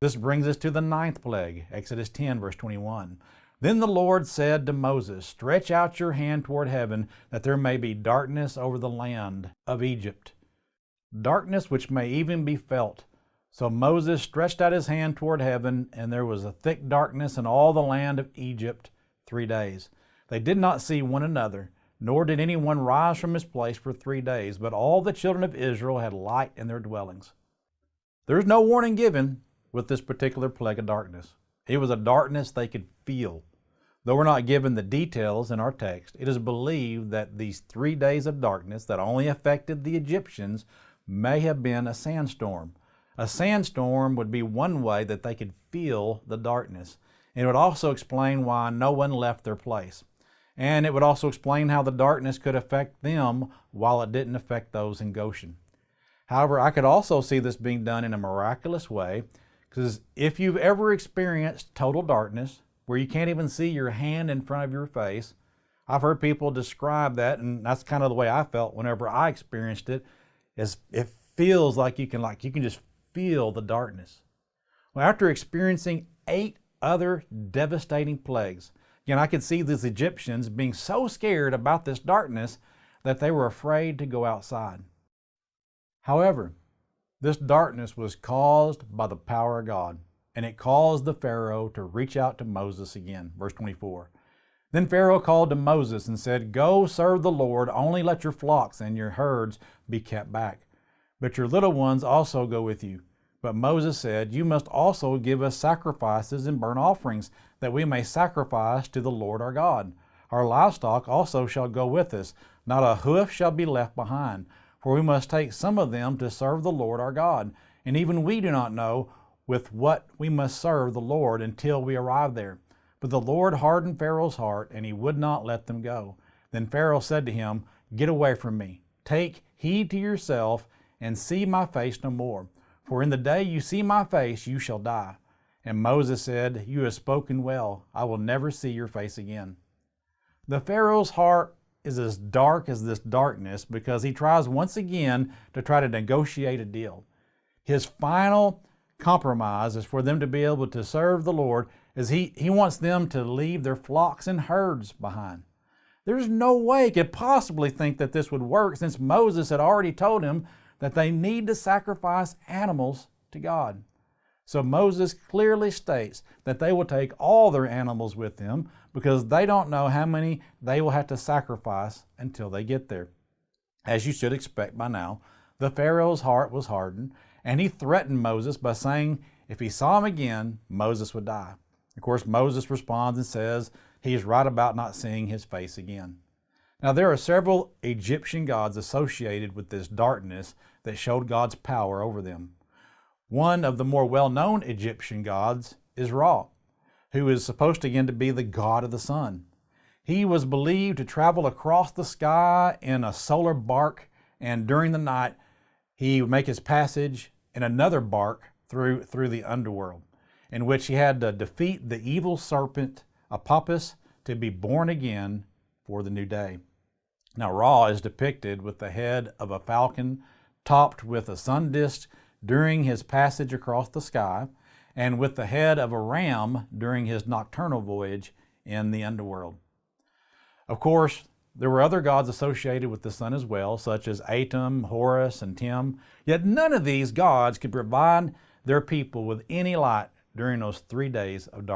This brings us to the ninth plague, Exodus 10, verse 21. Then the Lord said to Moses, stretch out your hand toward heaven, that there may be darkness over the land of Egypt, darkness which may even be felt. So Moses stretched out his hand toward heaven, and there was a thick darkness in all the land of Egypt 3 days. They did not see one another, nor did anyone rise from his place for 3 days, but all the children of Israel had light in their dwellings. There's no warning given with this particular plague of darkness. It was a darkness they could feel. Though we're not given the details in our text, it is believed that these 3 days of darkness that only affected the Egyptians may have been a sandstorm. A sandstorm would be one way that they could feel the darkness. It would also explain why no one left their place. And it would also explain how the darkness could affect them while it didn't affect those in Goshen. However, I could also see this being done in a miraculous way, because if you've ever experienced total darkness, where you can't even see your hand in front of your face, I've heard people describe that, and that's kind of the way I felt whenever I experienced it, is it feels like you can just feel the darkness. Well, after experiencing 8 other devastating plagues, again, I could see these Egyptians being so scared about this darkness that they were afraid to go outside. However, this darkness was caused by the power of God, and it caused the Pharaoh to reach out to Moses again. Verse 24. Then Pharaoh called to Moses and said, go serve the Lord, only let your flocks and your herds be kept back. But your little ones also go with you. But Moses said, you must also give us sacrifices and burnt offerings, that we may sacrifice to the Lord our God. Our livestock also shall go with us, not a hoof shall be left behind. For we must take some of them to serve the Lord our God. And even we do not know with what we must serve the Lord until we arrive there. But the Lord hardened Pharaoh's heart, and he would not let them go. Then Pharaoh said to him, get away from me. Take heed to yourself, and see my face no more. For in the day you see my face, you shall die. And Moses said, you have spoken well. I will never see your face again. The Pharaoh's heart is as dark as this darkness because he tries once again to try to negotiate a deal. His final compromise is for them to be able to serve the Lord, as he wants them to leave their flocks and herds behind. There's no way he could possibly think that this would work, since Moses had already told him that they need to sacrifice animals to God. So Moses clearly states that they will take all their animals with them because they don't know how many they will have to sacrifice until they get there. As you should expect by now, the Pharaoh's heart was hardened, and he threatened Moses by saying if he saw him again, Moses would die. Of course, Moses responds and says he's right about not seeing his face again. Now, there are several Egyptian gods associated with this darkness that showed God's power over them. One of the more well-known Egyptian gods is Ra, who is supposed again to be the god of the sun. He was believed to travel across the sky in a solar bark, and during the night, he would make his passage in another bark through the underworld, in which he had to defeat the evil serpent Apophis to be born again for the new day. Now, Ra is depicted with the head of a falcon topped with a sun disk during his passage across the sky, and with the head of a ram during his nocturnal voyage in the underworld. Of course, there were other gods associated with the sun as well, such as Atum, Horus, and Tim, yet none of these gods could provide their people with any light during those 3 days of darkness.